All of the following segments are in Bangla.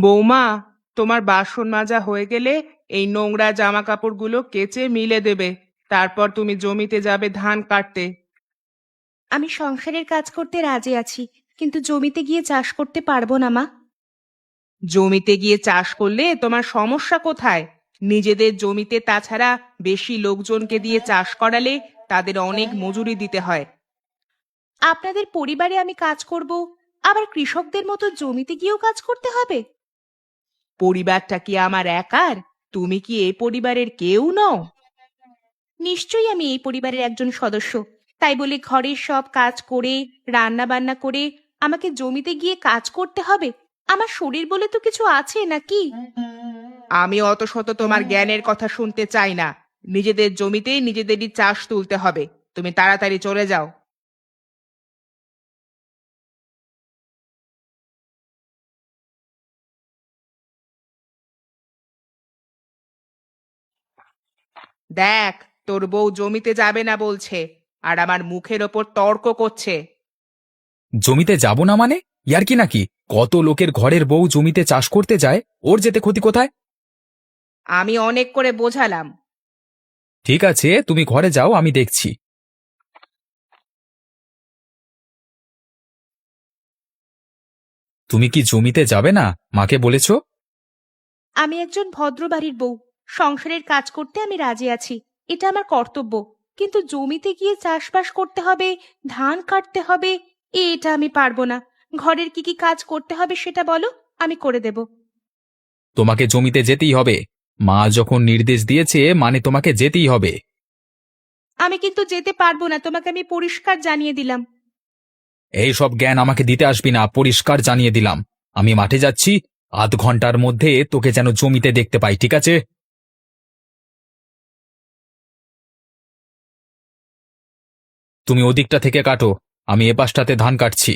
বৌমা, তোমার বাসন মাজা হয়ে গেলে এই নোংরা জামা কাপড়গুলো কেচে মিলে দেবে। তারপর তুমি জমিতে যাবে ধান কাটতে। আমি সংসারের কাজ করতে রাজি আছি, কিন্তু জমিতে গিয়ে চাষ করতে পারবো না মা। জমিতে গিয়ে চাষ করলে তোমার সমস্যা কোথায়? নিজেদের জমিতে তাছাড়া বেশি লোকজনকে দিয়ে চাষ করালে তাদের অনেক মজুরি দিতে হয়। আপনাদের পরিবারে আমি কাজ করব, আবার কৃষকদের মতো জমিতে গিয়েও কাজ করতে হবে? পরিবারটা কি আমার একার? তুমি কি এই পরিবারের কেউ নও? নিশ্চয়ই আমি এই পরিবারের একজন সদস্য। তাই বলে ঘরের সব কাজ করে, রান্না বান্না করে আমাকে জমিতে গিয়ে কাজ করতে হবে? আমার শরীর বলে তো কিছু আছে নাকি? আমি অত শত তোমার জ্ঞানের কথা শুনতে চাই না। নিজেদের জমিতেই নিজেদেরই চাষ তুলতে হবে। তুমি তাড়াতাড়ি চলে যাও। দেখ, তোর বউ জমিতে যাবে না বলছে, আর আমার মুখের ওপর তর্ক করছে। জমিতে যাব না মানে? ইয়ার কি নাকি? কত লোকের ঘরের বউ জমিতে চাষ করতে যায়, ওর যেতে ক্ষতি কোথায়? আমি অনেক করে বোঝালাম। ঠিক আছে, তুমি ঘরে যাও, আমি দেখছি। তুমি কি জমিতে যাবে না? মাকে বলেছো? আমি একজন ভদ্র বাড়ির বউ, সংসারের কাজ করতে আমি রাজি আছি, এটা আমার কর্তব্য। কিন্তু জমিতে গিয়ে চাষবাস করতে হবে, ধান কাটতে হবে, এটা আমি পারবো না। ঘরের কি কি কাজ করতে হবে সেটা বলো, আমি করে দেব। তোমাকে জমিতে যেতেই হবে। মা যখন নির্দেশ দিয়েছে মানে তোমাকে যেতেই হবে। আমি কিন্তু যেতে পারবো না, তোমাকে আমি পরিষ্কার জানিয়ে দিলাম। এই সব জ্ঞান আমাকে দিতে আসবি না, পরিষ্কার জানিয়ে দিলাম। আমি মাঠে যাচ্ছি, আধ ঘন্টার মধ্যে তোকে যেন জমিতে দেখতে পাই, ঠিক আছে? তুমি ওদিকটা থেকে কাটো, আমি এপাশটাতে ধান কাটছি।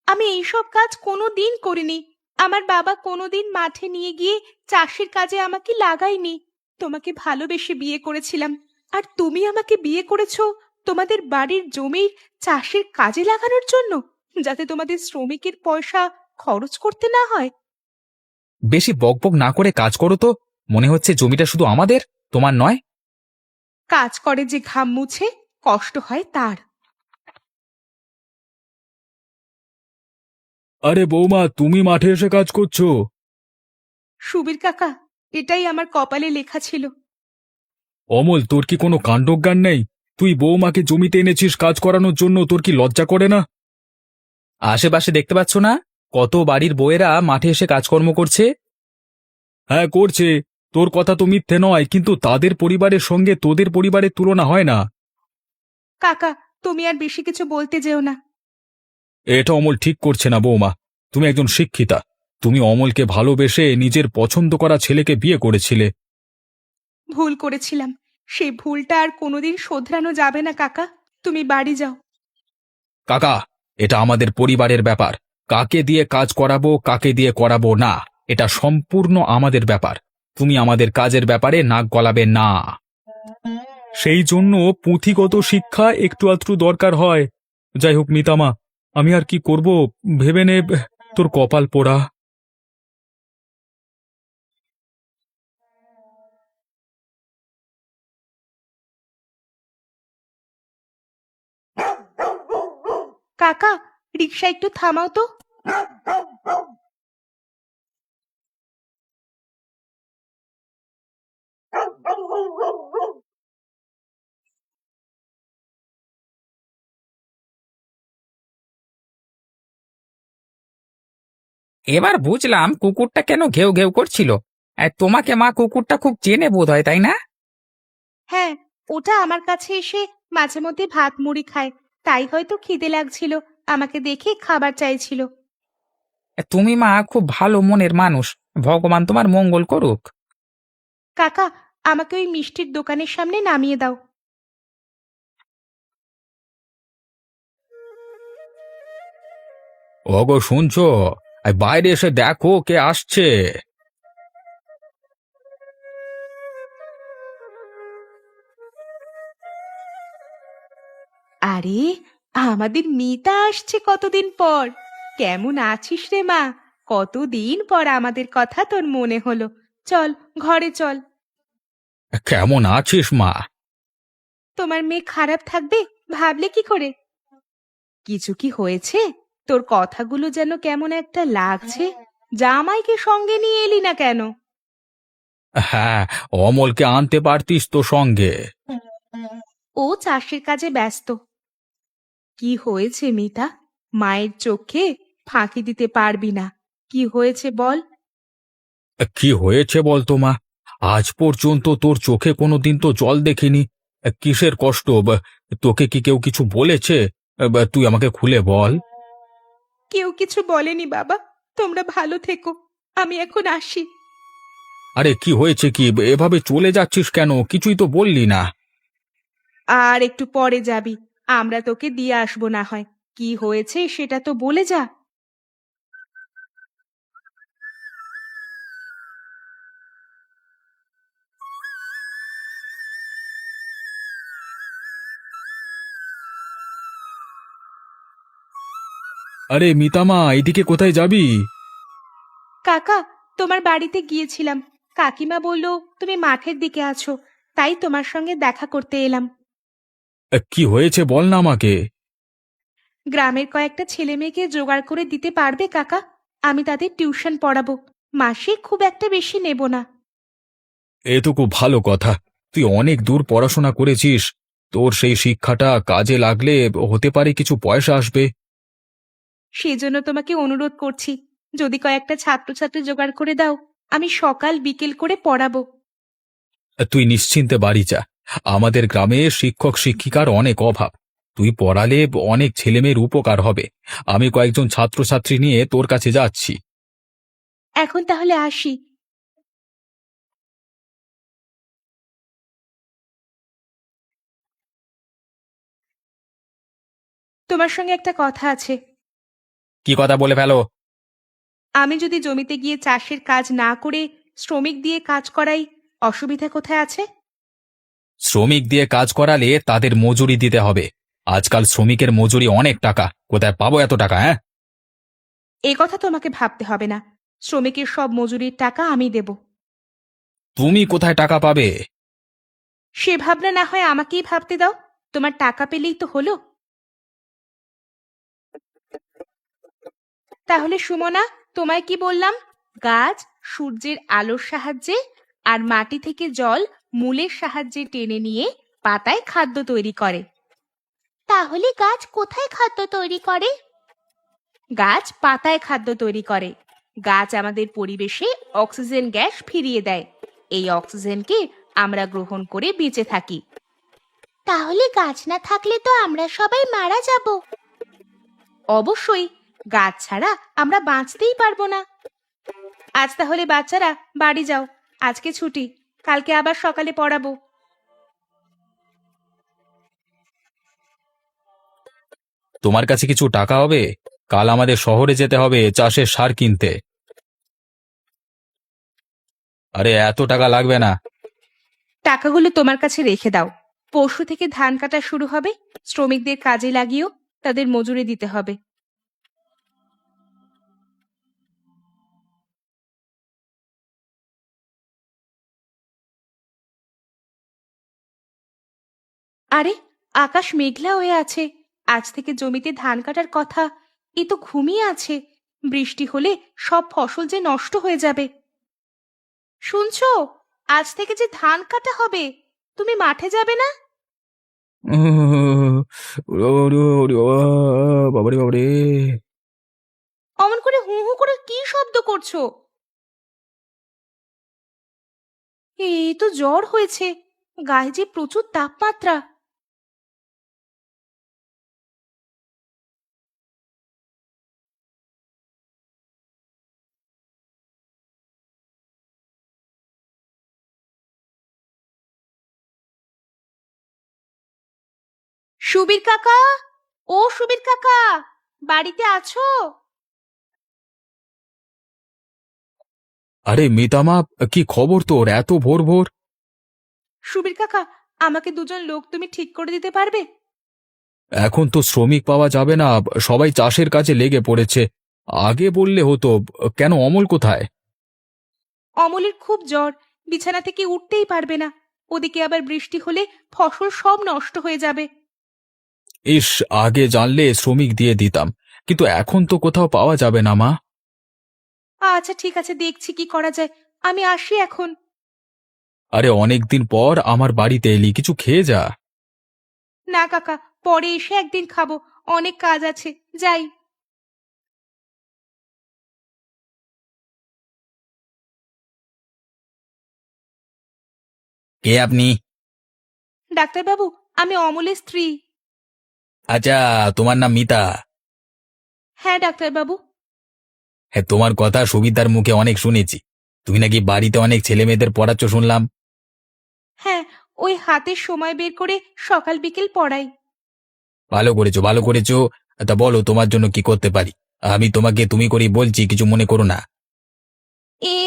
আমি এইসব কাজ কোনো দিন করিনি। আমার বাবা কোনোদিন মাঠে নিয়ে গিয়ে চাষের কাজে আমাকে লাগায়নি। তোমাকে ভালোবেসে বিয়ে করেছিলাম, আর তুমি আমাকে বিয়ে করেছো তোমাদের বাড়ির জমির চাষের কাজে লাগানোর জন্য, যাতে তোমাদের শ্রমিকের পয়সা খরচ করতে না হয়। বেশি বকবক না করে কাজ করো তো। মনে হচ্ছে জমিটা শুধু আমাদের, তোমার নয়। কাজ করে যে ঘাম মুছে, কষ্ট হয় তার। আরে বৌমা, তুমি মাঠে এসে কাজ করছো? সুবীর কাকা, এটাই আমার কপালে লেখা ছিল। অমল, তোর কি কোনো কাণ্ডজ্ঞান নেই? তুই বৌমাকে জমিতে এনেছিস কাজ করানোর জন্য, তোর কি লজ্জা করে না? আশেপাশে দেখতে পাচ্ছ না কত বাড়ির বউয়েরা মাঠে এসে কাজকর্ম করছে? হ্যাঁ, করছে। তোর কথা তো মিথ্যে নয়, কিন্তু তাদের পরিবারের সঙ্গে তোদের পরিবারের তুলনা হয় না। কাকা, তুমি আর বেশি কিছু বলতে যেও না। এটা অমল ঠিক করছে না বৌমা। তুমি একজন শিক্ষিতা। তুমি অমলকে ভালোবেসে নিজের পছন্দ করা ছেলেকে বিয়ে করেছিলে। ভুল করেছিলাম, সেই ভুলটা আর কোনোদিন শোধরানো যাবে না কাকা। তুমি বাড়ি যাও। কাকা, এটা আমাদের পরিবারের ব্যাপার। কাকে দিয়ে কাজ করাবো, কাকে দিয়ে করাবো না, এটা সম্পূর্ণ আমাদের ব্যাপার। তুমি আমাদের কাজের ব্যাপারে নাক গলাবে না। সেই জন্য পুঁথিগত শিক্ষা একটু আধটু দরকার হয়। যাই হোক মিতামা, আমি আর কি করব, ভেবে নে তোর কপাল পোড়া। কাকা, রিক্সা একটু থামাও তো। এবার বুঝলাম কুকুরটা কেন ঘেউ ঘেউ করছিল। তোমাকে মা কুকুরটা খুব চেনে বোধ হয়, তাই না? হ্যাঁ, ওটা আমার কাছে এসে মাঝে মধ্যে ভাত মুড়ি খায়, তাই হয়তো খিদে লাগছিল, আমাকে দেখে খাবার চাইছিল। তুমি মা খুব ভালো মনের মানুষ। ভগবান তোমার মঙ্গল করুক। কাকা, আমাকে ওই মিষ্টির দোকানের সামনে নামিয়ে দাও। ওগো, শুনছো? বাইরে এসে দেখো কে আসছে। আরে, আমাদের মিতা আসছে কতদিন পর। কেমন আছিস রে মা? কতদিন পর আমাদের কথা তোর মনে হলো। চল, ঘরে চল। কেমন আছিস মা? তোমার মেয়ে খারাপ থাকবে ভাবলে কি করে? কিছু কি হয়েছে? তোর কথাগুলো যেন কেমন একটা লাগছে। জামাইকে সঙ্গে নিয়ে এলি না কেন? হ্যাঁ, অমলকে আনতে পারতিস তো সঙ্গে। ও চাষের কাজে ব্যস্ত। কি হয়েছে মিতা? মায়ের চোখে ফাঁকি দিতে পারবি না। কি হয়েছে বল? কি হয়েছে বলতো মা? আজ পর্যন্ত তোর চোখে কোনোদিন তো জল দেখিনি। কিসের কষ্ট? তোকে কি কেউ কিছু বলেছে? তুই আমাকে খুলে বল। কেউ কিছু বলেনি বাবা। তোমরা ভালো থেকো। আমি এখন আসি। আরে কি হয়েছে কি? এভাবে চলে যাচ্ছিস কেন? কিছুই তো বললি না। আর একটু পরে যাবি। আমরা তোকে দিয়ে আসবো না হয়। কি হয়েছে সেটা তো বলে যা। আরে মিতামা, এদিকে কোথায় যাবি? কাকা, তোমার বাড়িতে গিয়েছিলাম। কাকিমা বলল তুমি মাঠের দিকে আছো, তাই তোমার সঙ্গে দেখা করতে এলাম। কি হয়েছে বল না আমাকে। গ্রামের কয়েকটা ছেলে মেয়েকে জোগাড় করে দিতে পারবে কাকা? আমি তাদের টিউশন পড়াবো। মাসে খুব একটা বেশি নেব না। এ তো খুব ভালো কথা। তুই অনেক দূর পড়াশোনা করেছিস, তোর সেই শিক্ষাটা কাজে লাগলে হতে পারে কিছু পয়সা আসবে। সেজন্য তোমাকে অনুরোধ করছি, যদি কয়েকটা ছাত্রছাত্রী জোগাড় করে দাও, আমি সকাল বিকেল করে পড়াবো। তুই নিশ্চিন্তে বাড়ি যা। আমাদের গ্রামে শিক্ষক শিক্ষিকার অনেক অভাব। তুই পড়ালে অনেক ছেলেমেয়ের উপকার হবে। আমি কয়েকজন ছাত্রছাত্রী নিয়ে তোর কাছে যাচ্ছি। এখন তাহলে আসি। তোমার সঙ্গে একটা কথা আছে। কি কথা বলে ফেলো। আমি যদি জমিতে গিয়ে চাষের কাজ না করে শ্রমিক দিয়ে কাজ করাই, অসুবিধা কোথায় আছে? শ্রমিক দিয়ে কাজ করালে তাদের মজুরি দিতে হবে। আজকাল শ্রমিকের মজুরি অনেক টাকা, কোথায় পাবো এত টাকা? হ্যাঁ, এ কথা তোমাকে ভাবতে হবে না। শ্রমিকের সব মজুরির টাকা আমি দেব। তুমি কোথায় টাকা পাবে? সে ভাবনা না হয় আমাকেই ভাবতে দাও। তোমার টাকা পেলেই তো হলো। তাহলে সুমনা, তোমায় কি বললাম? গাছ সূর্যের আলোর সাহায্যে আর মাটি থেকে জল মূলের সাহায্যে টেনে নিয়ে পাতায় খাদ্য তৈরি করে। তাহলে গাছ কোথায় খাদ্য তৈরি করে? গাছ পাতায় খাদ্য তৈরি করে। গাছ আমাদের পরিবেশে অক্সিজেন গ্যাস ফিরিয়ে দেয়। এই অক্সিজেনকে আমরা গ্রহণ করে বেঁচে থাকি। তাহলে গাছ না থাকলে তো আমরা সবাই মারা যাব। অবশ্যই, গাছ ছাড়া আমরা বাঁচতেই পারবো না। আজ তাহলে বাচ্চারা বাড়ি যাও। আজকে ছুটি, কালকে আবার সকালে পড়াবো। তোমার কাছে কিছু টাকা হবে? কাল আমাদের শহরে যেতে হবে চাষের সার কিনতে। আরে এত টাকা লাগবে না। টাকাগুলো তোমার কাছে রেখে দাও। পরশু থেকে ধান কাটা শুরু হবে। শ্রমিকদের কাজে লাগিয়েও তাদের মজুরি দিতে হবে। আরে, আকাশ মেঘলা হয়ে আছে। আজ থেকে জমিতে ধান কাটার কথা। এ তো ঘুমিয়ে আছে। বৃষ্টি হলে সব ফসল যে নষ্ট হয়ে যাবে। শুনছো? আজ থেকে যে ধান কাটা হবে, তুমি মাঠে যাবে না? বাবারে বাবারে! অমন করে হু হু করে কি শব্দ করছো? এই তো জ্বর হয়েছে। গায়ে যে প্রচুর তাপমাত্রা। সুবীর কাকা, ও সুবীর কাকা, বাড়িতে আছো? আরে মিতামা, কি খবর তোর এত ভোর ভোর? সুবীর কাকা, আমাকে দুজন লোক তুমি ঠিক করে দিতে পারবে? এখন তো শ্রমিক পাওয়া যাবে না, সবাই চাষের কাজে লেগে পড়েছে। আগে বললে হতো। কেন, অমল কোথায়? অমলের খুব জ্বর, বিছানা থেকে উঠতেই পারবে না। ওদিকে আবার বৃষ্টি হলে ফসল সব নষ্ট হয়ে যাবে। ইস, আগে জানলে শ্রমিক দিয়ে দিতাম, কিন্তু এখন তো কোথাও পাওয়া যাবে না মা। আচ্ছা ঠিক আছে, দেখছি কি করা যায়। আমি আসি এখন। আরে অনেকদিন পর আমার বাড়িতে এলি, কিছু খেয়ে যা। না কাকা, পরে এসে একদিন খাবো, অনেক কাজ আছে, যাই। কে আপনি? ডাক্তারবাবু, আমি অমলের স্ত্রী। আচ্ছা, তোমার নাম মিতা? হ্যাঁ ডাক্তারবাবু। হ্যাঁ, তোমার কথা সুবিধার মুখে অনেক শুনেছি। তুমি নাকি বাড়িতে অনেক ছেলে মেয়েদের পড়াচ্ছ শুনলাম। হ্যাঁ, ওই হাতের সময় বের করে সকাল বিকেল পড়াই। ভালো করেছো, ভালো করেছো। তা বলো, তোমার জন্য কি করতে পারি? আমি তোমাকে তুমি করেই বলছি, কিছু মনে করো না।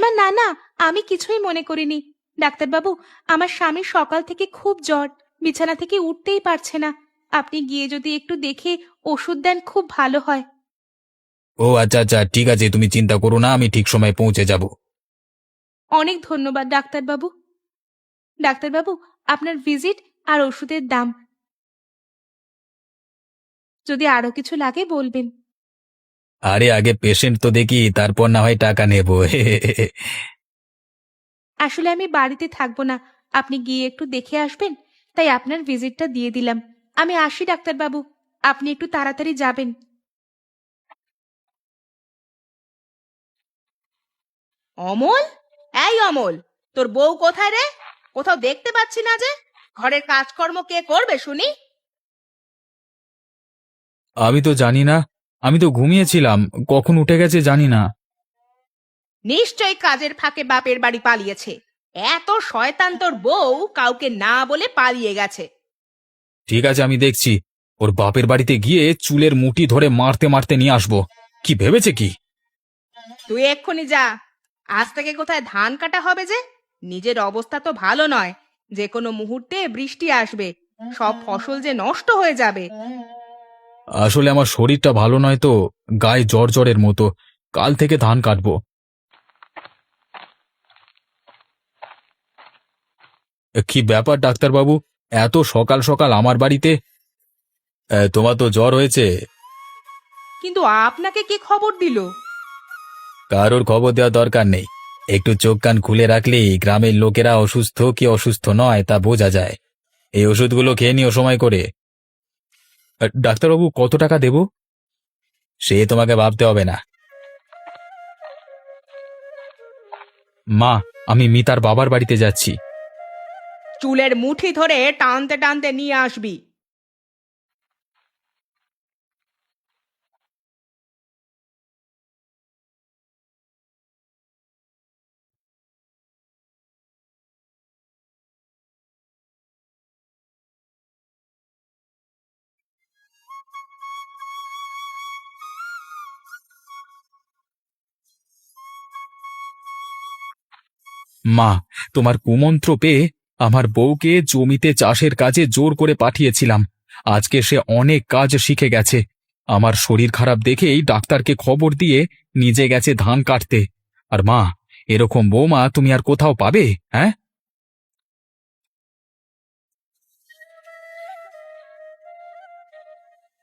মা না না, আমি কিছুই মনে করিনি। ডাক্তারবাবু, আমার স্বামী সকাল থেকে খুব জ্বর, বিছানা থেকে উঠতেই পারছে না। আপনি গিয়ে যদি একটু দেখে ওষুধ দেন খুব ভালো হয়। ও আচ্ছা আচ্ছা, ঠিক আছে, তুমি চিন্তা করো না, আমি ঠিক সময়ে পৌঁছে যাব। অনেক ধন্যবাদ ডাক্তারবাবু। ডাক্তারবাবু, আপনার ভিজিট আর ওষুধের দাম। যদি আরো কিছু লাগে বলবেন। আরে আগে পেশেন্ট তো দেখি, তারপর না হয় টাকা নেব। আসলে আমি বাড়িতে থাকবো না, আপনি গিয়ে একটু দেখে আসবেন, তাই আপনার ভিজিটটা দিয়ে দিলাম। আমি আসি ডাক্তারবাবু, আপনি একটু তাড়াতাড়ি যাবেন। অমল, এই অমল, তোর বউ কোথায় রে? কোথাও দেখতে পাচ্ছি না যে। ঘরের কাজকর্ম কে করবে শুনি? আমি তো জানি না, আমি তো ঘুমিয়েছিলাম, কখন উঠে গেছে জানি না। নিশ্চয়ই কাজের ফাঁকে বাপের বাড়ি পালিয়েছে। এত শয়তান তোর বউ, কাউকে না বলে পালিয়ে গেছে। ঠিক আছে, আমি দেখছি। ওর বাপের বাড়িতে গিয়ে চুলের মুঠি ধরে মারতে মারতে নিয়ে আসবো। কি ভেবেছে কি? তুই এক্ষুনি যা। আজ থেকে কোথায় ধান কাটা হবে যে? নিজের অবস্থা তো ভালো নয়, যে কোনো মুহূর্তে বৃষ্টি আসবে, সব ফসল যে নষ্ট হয়ে যাবে। আসলে আমার শরীরটা ভালো নয় তো, গায়ে জ্বর জ্বরের মতো। কাল থেকে ধান কাটবো। কি ব্যাপার ডাক্তারবাবু, এত সকাল সকাল আমার বাড়িতে? তোমার তো জ্বর হয়েছে। কিন্তু আপনাকে কে খবর দিল? কারোর খবর দেওয়া দরকার নেই। একটু চোখ কান খুলে রাখলেই গ্রামের লোকেরা অসুস্থ কি অসুস্থ নয় তা বোঝা যায়। এই ওষুধগুলো খেয়ে নিও সময় করে। ডাক্তারবাবু, কত টাকা দেব? সে তোমাকে ভাবতে হবে না। মা, আমি মিতার বাবার বাড়িতে যাচ্ছি। চুলের মুঠি ধরে টানতে টানতে নিয়ে আসবি। মা, তোমার কুমন্ত্র পেয়ে আমার বউকে জমিতে চাষের কাজে জোর করে পাঠিয়েছিলাম। আজকে সে অনেক কাজ শিখে গেছে। আমার শরীর খারাপ দেখেই ডাক্তারকে খবর দিয়ে নিজে গেছে ধান কাটতে। আর মা, এরকম বৌমা তুমি আর কোথাও পাবে? হ্যাঁ।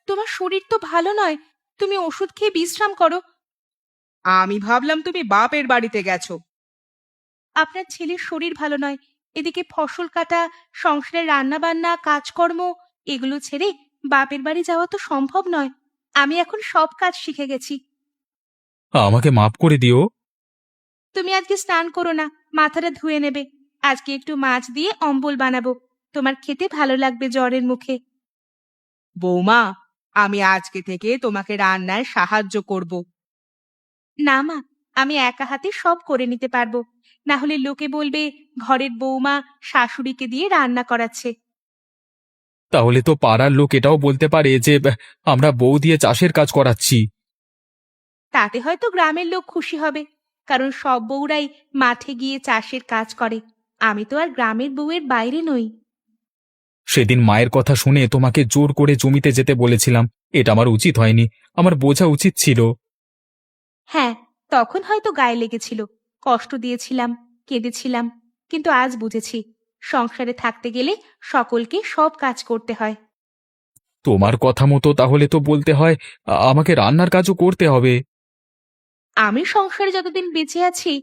তোমার শরীর তো ভালো নয়, তুমি ওষুধ খেয়ে বিশ্রাম করো। আমি ভাবলাম তুমি বাপের বাড়িতে গেছো। আপনার ছেলের শরীর ভালো নয়, এদিকে ফসল কাটা, সংসারের রান্না বান্না কাজকর্ম, এগুলো ছেড়ে বাপের বাড়ি যাওয়া তো সম্ভব নয়। আমি এখন সব কাজ শিখে গেছি। আমাকে মাফ করে দিও। তুমি আজকে স্নান করো না, মাথাটা ধুয়ে নেবে। আজকে একটু মাছ দিয়ে অম্বল বানাবো, তোমার খেতে ভালো লাগবে জ্বরের মুখে। বৌমা, আমি আজকে থেকে তোমাকে রান্নায় সাহায্য করব। না মা, আমি একা হাতে সব করে নিতে পারবো, না হলে লোকে বলবে ঘরের বৌমা শাশুড়িকে দিয়ে রান্না করাচ্ছে। তাহলে তো পাড়ার লোক এটাও বলতে পারে যে আমরা বউ দিয়ে চাষের কাজ করাচ্ছি। তাতে হয়তো গ্রামের লোক খুশি হবে, কারণ সব বউরাই মাঠে গিয়ে চাষের কাজ করে। আমি তো আর গ্রামের বউয়ের বাইরে নই। সেদিন মায়ের কথা শুনে তোমাকে জোর করে জমিতে যেতে বলেছিলাম। এটা আমার উচিত হয়নি, আমার বোঝা উচিত ছিল। হ্যাঁ, তখন হয়তো গায়ে লেগেছিল, কষ্ট দিয়েছিলাম, কেঁদেছিলাম, কিন্তু আজ বুঝেছি সংসারে থাকতে গেলে সকলকে সব কাজ করতে হয়। তোমার কথা মতো তাহলে তো বলতে হয় আমাকে রান্নার কাজও করতে হবে। আমি সংসারে যতদিন বেঁচে আছি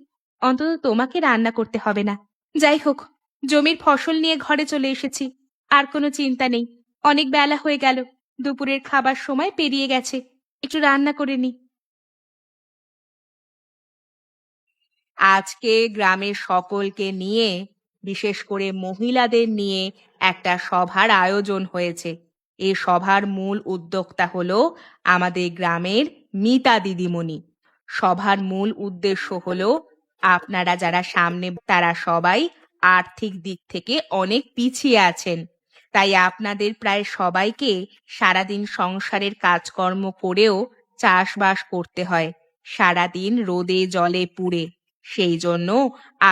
অন্তত তোমাকে রান্না করতে হবে না। যাই হোক, জমির ফসল নিয়ে ঘরে চলে এসেছি, আর কোনো চিন্তা নেই। অনেক বেলা হয়ে গেল, দুপুরের খাবার সময় পেরিয়ে গেছে, একটু রান্না করে নি। আজকে গ্রামের সকলকে নিয়ে, বিশেষ করে মহিলাদের নিয়ে একটা সভার আয়োজন হয়েছে। এই সভার মূল উদ্যোক্তা হলো আমাদের গ্রামের মিতা দিদিমণি। সভার মূল উদ্দেশ্য হলো আপনারা যারা সামনে তারা সবাই আর্থিক দিক থেকে অনেক পিছিয়ে আছেন, তাই আপনাদের প্রায় সবাইকে সারাদিন সংসারের কাজকর্ম করেও চাষবাস করতে হয়, সারাদিন রোদে জলে পুড়ে। সেই জন্য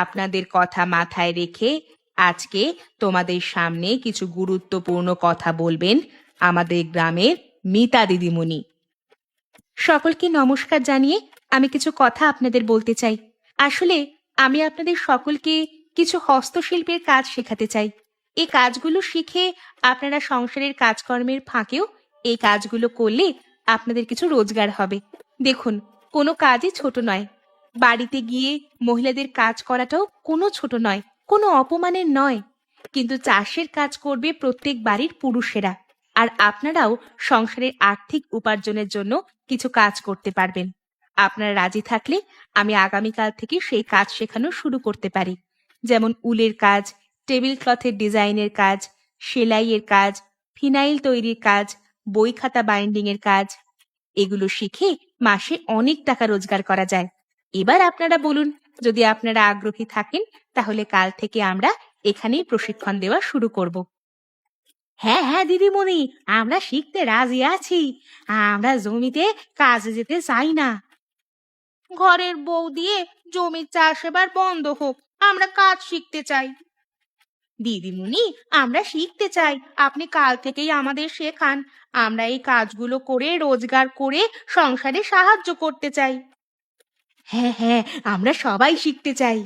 আপনাদের কথা মাথায় রেখে আজকে তোমাদের সামনে কিছু গুরুত্বপূর্ণ কথা বলবেন আমাদের গ্রামের মিতা দিদিমণি। সকলকে নমস্কার জানিয়ে আমি কিছু কথা আপনাদের বলতে চাই। আসলে আমি আপনাদের সকলকে কিছু হস্তশিল্পের কাজ শেখাতে চাই। এই কাজগুলো শিখে আপনারা সংসারের কাজকর্মের ফাঁকেও এই কাজগুলো করলে আপনাদের কিছু রোজগার হবে। দেখুন, কোনো কাজই ছোট নয়। বাড়িতে গিয়ে মহিলাদের কাজ করাটাও কোনো ছোট নয়, কোনো অপমানের নয়। কিন্তু চাষের কাজ করবে প্রত্যেক বাড়ির পুরুষেরা, আর আপনারাও সংসারের আর্থিক উপার্জনের জন্য কিছু কাজ করতে পারবেন। আপনারা রাজি থাকলে আমি আগামীকাল থেকে সেই কাজ শেখানো শুরু করতে পারি। যেমন উলের কাজ, টেবিল ক্লথের ডিজাইনের কাজ, সেলাইয়ের কাজ, ফিনাইল তৈরির কাজ, বই খাতা বাইন্ডিং এর কাজ। এগুলো শিখে মাসে অনেক টাকা রোজগার করা যায়। এবার আপনারা বলুন, যদি আপনারা আগ্রহী থাকেন তাহলে কাল থেকে আমরা এখানেই প্রশিক্ষণ দেওয়া শুরু করব। হ্যাঁ হ্যাঁ দিদিমণি, আমরা শিখতে রাজি আছি। আমরা জমিতে কাজে যেতে চাই না। ঘরের বউ দিয়ে জমির চাষ এবার বন্ধ হোক, আমরা কাজ শিখতে চাই। দিদিমণি, আমরা শিখতে চাই, আপনি কাল থেকেই আমাদের শেখান। আমরা এই কাজগুলো করে রোজগার করে সংসারে সাহায্য করতে চাই। হ্যাঁ হ্যাঁ, আমরা সবাই শিখতে চাই।